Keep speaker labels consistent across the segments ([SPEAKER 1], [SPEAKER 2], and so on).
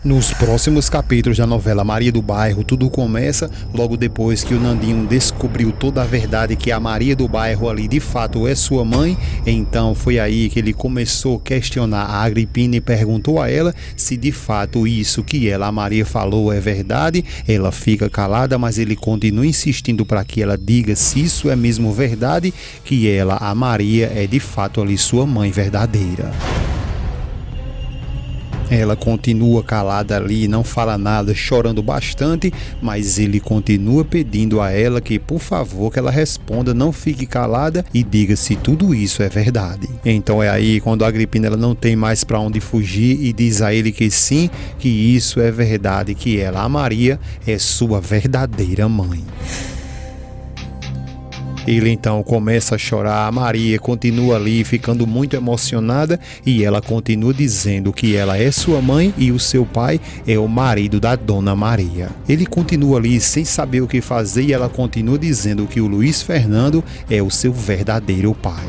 [SPEAKER 1] Nos próximos capítulos da novela Maria do Bairro, tudo começa logo depois que o Nandinho descobriu toda a verdade, que a Maria do Bairro ali de fato é sua mãe. Então foi aí que ele começou a questionar a Agripina e perguntou a ela se de fato isso que ela, a Maria, falou é verdade. Ela fica calada, mas ele continua insistindo para que ela diga se isso é mesmo verdade, que ela, a Maria, é de fato ali sua mãe verdadeira. Ela continua calada ali, não fala nada, chorando bastante, mas ele continua pedindo a ela que, por favor, que ela responda, não fique calada e diga se tudo isso é verdade. Então é aí quando a Agripina ela não tem mais para onde fugir e diz a ele que sim, que isso é verdade, que ela, a Maria, é sua verdadeira mãe. Ele então começa a chorar, a Maria continua ali ficando muito emocionada e ela continua dizendo que ela é sua mãe e o seu pai é o marido da Dona Maria. Ele continua ali sem saber o que fazer e ela continua dizendo que o Luiz Fernando é o seu verdadeiro pai.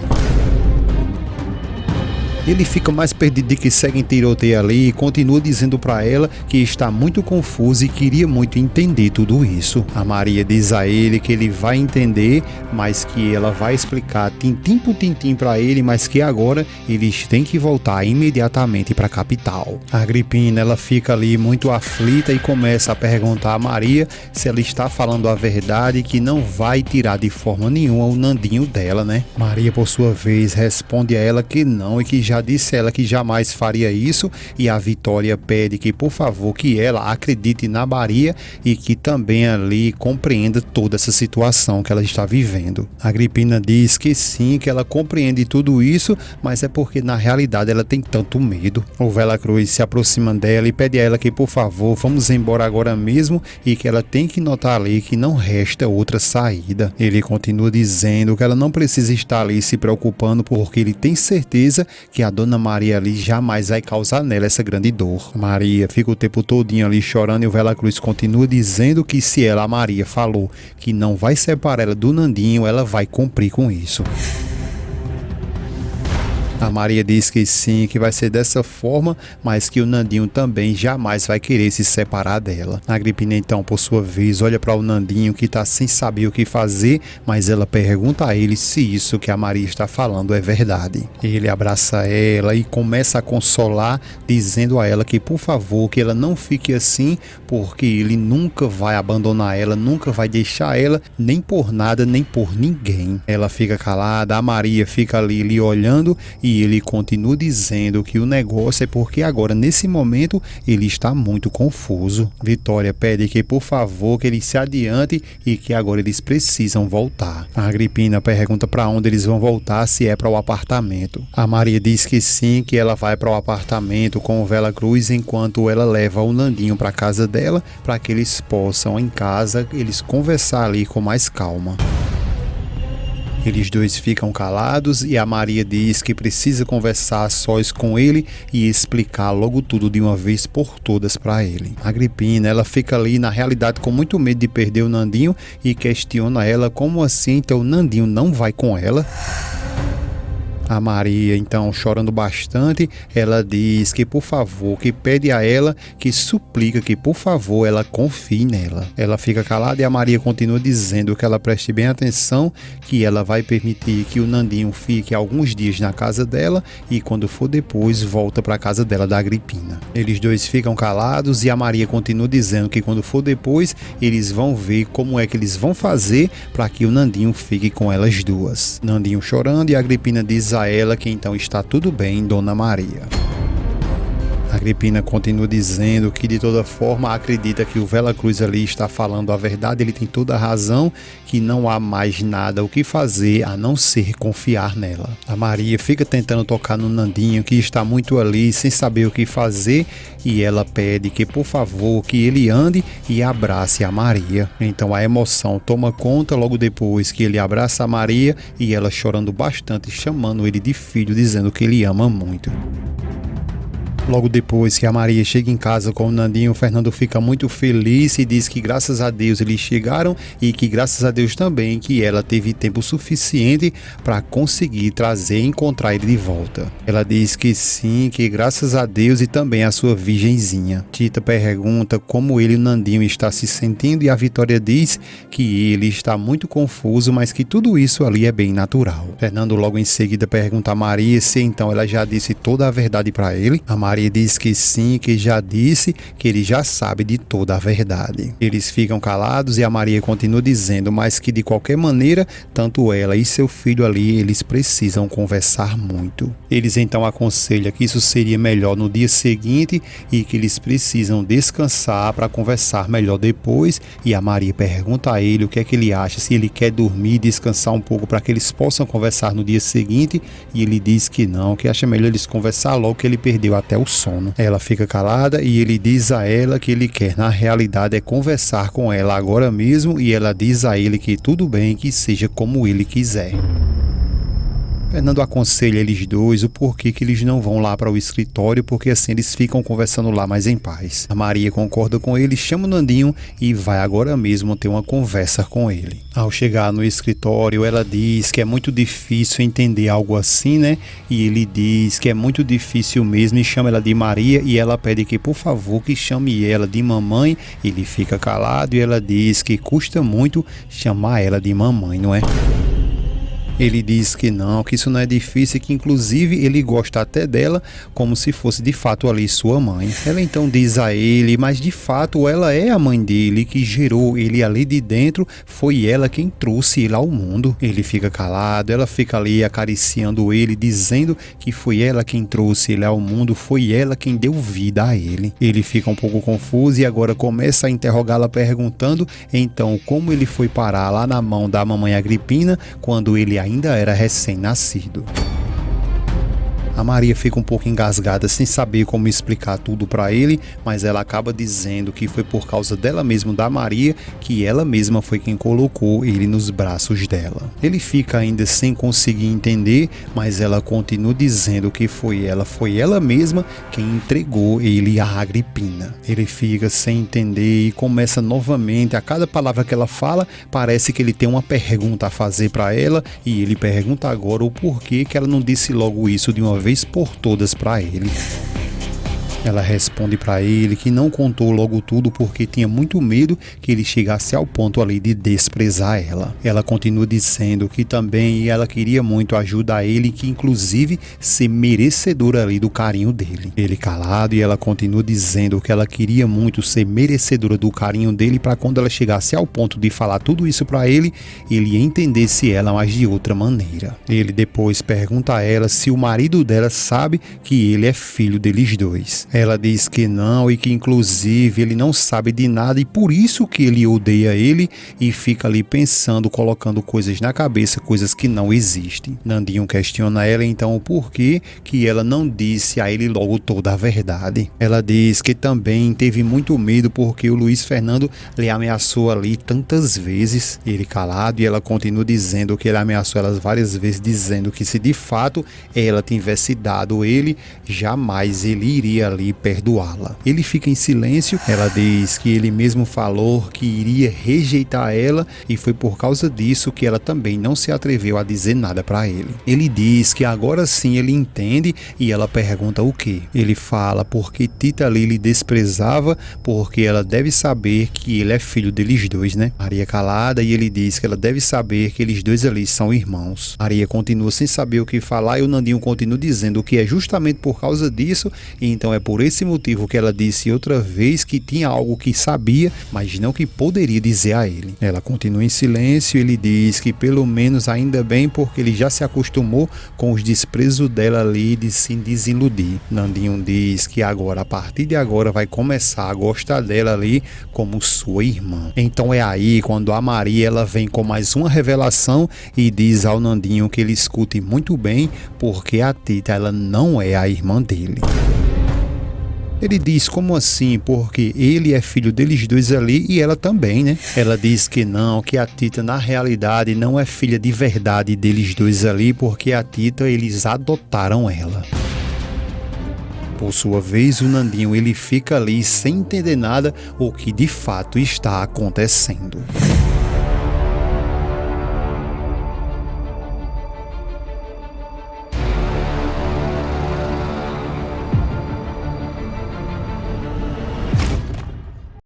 [SPEAKER 1] Ele fica mais perdido de que segue em tiroteio ali e continua dizendo para ela que está muito confuso e queria muito entender tudo isso. A Maria diz a ele que ele vai entender, mas que ela vai explicar tintim por tintim para ele, mas que agora eles têm que voltar imediatamente para a capital. A Agripina ela fica ali muito aflita e começa a perguntar a Maria se ela está falando a verdade, que não vai tirar de forma nenhuma o Nandinho dela, né? Maria, por sua vez, responde a ela que não e que já disse a ela que jamais faria isso, e a Vitória pede que, por favor, que ela acredite na Maria e que também ali compreenda toda essa situação que ela está vivendo. A Agripina diz que sim, que ela compreende tudo isso, mas é porque na realidade ela tem tanto medo. O Vela Cruz se aproxima dela e pede a ela que, por favor, vamos embora agora mesmo e que ela tem que notar ali que não resta outra saída. Ele continua dizendo que ela não precisa estar ali se preocupando, porque ele tem certeza que a Dona Maria ali jamais vai causar nela essa grande dor. Maria fica o tempo todinho ali chorando e o Vela Cruz continua dizendo que se ela, a Maria, falou que não vai separar ela do Nandinho, ela vai cumprir com isso. A Maria diz que sim, que vai ser dessa forma, mas que o Nandinho também jamais vai querer se separar dela. A Agripina então, por sua vez, olha para o Nandinho que está sem saber o que fazer, mas ela pergunta a ele se isso que a Maria está falando é verdade. Ele abraça ela e começa a consolar, dizendo a ela que, por favor, que ela não fique assim, porque ele nunca vai abandonar ela, nunca vai deixar ela, nem por nada, nem por ninguém. Ela fica calada, a Maria fica ali lhe olhando e ele continua dizendo que o negócio é porque agora, nesse momento, ele está muito confuso. Vitória pede que, por favor, que ele se adiante e que agora eles precisam voltar. A Agripina pergunta para onde eles vão voltar, se é para o apartamento. A Maria diz que sim, que ela vai para o apartamento com o Vela Cruz, enquanto ela leva o Nandinho para casa dela, para que eles possam, em casa, eles conversar ali com mais calma. Eles dois ficam calados e a Maria diz que precisa conversar a sós com ele e explicar logo tudo de uma vez por todas para ele. A Agripina, ela fica ali na realidade com muito medo de perder o Nandinho e questiona ela como assim, então o Nandinho não vai com ela? A Maria, então, chorando bastante, ela diz que, por favor, que pede a ela, que suplica que, por favor, ela confie nela. Ela fica calada e a Maria continua dizendo que ela preste bem atenção, que ela vai permitir que o Nandinho fique alguns dias na casa dela e, quando for depois, volta para a casa dela da Agripina. Eles dois ficam calados e a Maria continua dizendo que, quando for depois, eles vão ver como é que eles vão fazer para que o Nandinho fique com elas duas. Nandinho chorando e a Agripina diz a ela que então está tudo bem, Dona Maria. A Agripina continua dizendo que de toda forma acredita que o Vela Cruz ali está falando a verdade, ele tem toda a razão, que não há mais nada o que fazer a não ser confiar nela. A Maria fica tentando tocar no Nandinho, que está muito ali sem saber o que fazer, e ela pede que, por favor, que ele ande e abrace a Maria. Então a emoção toma conta logo depois que ele abraça a Maria e ela chorando bastante, chamando ele de filho, dizendo que ele ama muito. Logo depois que a Maria chega em casa com o Nandinho, o Fernando fica muito feliz e diz que graças a Deus eles chegaram e que graças a Deus também que ela teve tempo suficiente para conseguir trazer e encontrar ele de volta. Ela diz que sim, que graças a Deus e também a sua virgenzinha. Tita pergunta como ele e o Nandinho está se sentindo e a Vitória diz que ele está muito confuso, mas que tudo isso ali é bem natural. Fernando logo em seguida pergunta a Maria se então ela já disse toda a verdade para ele. A Maria diz que sim, que já disse, que ele já sabe de toda a verdade. Eles ficam calados e a Maria continua dizendo, mas que de qualquer maneira, tanto ela e seu filho ali, eles precisam conversar muito. Eles então aconselham que isso seria melhor no dia seguinte e que eles precisam descansar para conversar melhor depois. E a Maria pergunta a ele o que é que ele acha, se ele quer dormir e descansar um pouco para que eles possam conversar no dia seguinte, e ele diz que não, que acha melhor eles conversar logo, que ele perdeu até o sono. Ela fica calada e ele diz a ela que ele quer na realidade é conversar com ela agora mesmo, e ela diz a ele que tudo bem, que seja como ele quiser. Fernando aconselha eles dois o porquê que eles não vão lá para o escritório, porque assim eles ficam conversando lá mais em paz. A Maria concorda com ele, chama o Nandinho e vai agora mesmo ter uma conversa com ele. Ao chegar no escritório, ela diz que é muito difícil entender algo assim, né? E ele diz que é muito difícil mesmo e chama ela de Maria, e ela pede que por favor que chame ela de mamãe. Ele fica calado e ela diz que custa muito chamar ela de mamãe, não é? Ele diz que não, que isso não é difícil e que inclusive ele gosta até dela como se fosse de fato ali sua mãe. Ela então diz a ele, mas de fato ela é a mãe dele, que gerou ele ali de dentro, foi ela quem trouxe ele ao mundo. Ele fica calado, ela fica ali acariciando ele, dizendo que foi ela quem trouxe ele ao mundo, foi ela quem deu vida a ele. Ele fica um pouco confuso e agora começa a interrogá-la perguntando então como ele foi parar lá na mão da mamãe Agripina quando ele ainda era recém-nascido. A Maria fica um pouco engasgada sem saber como explicar tudo para ele, mas ela acaba dizendo que foi por causa dela mesma, da Maria, que ela mesma foi quem colocou ele nos braços dela. Ele fica ainda sem conseguir entender, mas ela continua dizendo que foi ela mesma quem entregou ele a Agripina. Ele fica sem entender e começa novamente, a cada palavra que ela fala, parece que ele tem uma pergunta a fazer para ela, e ele pergunta agora o porquê que ela não disse logo isso de uma vez por todas para ele. Ela responde para ele que não contou logo tudo porque tinha muito medo que ele chegasse ao ponto ali de desprezar ela. Ela continua dizendo que também ela queria muito ajudar ele, que inclusive ser merecedora ali do carinho dele. Ele calado, e ela continua dizendo que ela queria muito ser merecedora do carinho dele para quando ela chegasse ao ponto de falar tudo isso para ele, ele entendesse ela, mas de outra maneira. Ele depois pergunta a ela se o marido dela sabe que ele é filho deles dois. Ela diz que não e que inclusive ele não sabe de nada e por isso que ele odeia ele, e fica ali pensando, colocando coisas na cabeça, coisas que não existem. Nandinho questiona ela então o porquê que ela não disse a ele logo toda a verdade. Ela diz que também teve muito medo porque o Luiz Fernando lhe ameaçou ali tantas vezes. Ele calado, e ela continua dizendo que ele ameaçou elas várias vezes, dizendo que se de fato ela tivesse dado ele, jamais ele iria ali perdoá-la. Ele fica em silêncio. Ela diz que ele mesmo falou que iria rejeitar ela e foi por causa disso que ela também não se atreveu a dizer nada para ele. Ele diz que agora sim ele entende, e ela pergunta o que. Ele fala porque Tita ali lhe desprezava, porque ela deve saber que ele é filho deles dois, né? Maria calada, e ele diz que ela deve saber que eles dois ali são irmãos. Maria continua sem saber o que falar, e o Nandinho continua dizendo que é justamente por causa disso, e então é por esse motivo que ela disse outra vez que tinha algo que sabia, mas não que poderia dizer a ele. Ela continua em silêncio. Ele diz que pelo menos ainda bem, porque ele já se acostumou com os desprezos dela ali de se desiludir. Nandinho diz que agora, a partir de agora, vai começar a gostar dela ali como sua irmã. Então é aí quando a Maria ela vem com mais uma revelação e diz ao Nandinho que ele escute muito bem, porque a Tita ela não é a irmã dele. Ele diz, como assim? Porque ele é filho deles dois ali e ela também, né? Ela diz que não, que a Tita na realidade não é filha de verdade deles dois ali, porque a Tita eles adotaram ela. Por sua vez, o Nandinho ele fica ali sem entender nada o que de fato está acontecendo.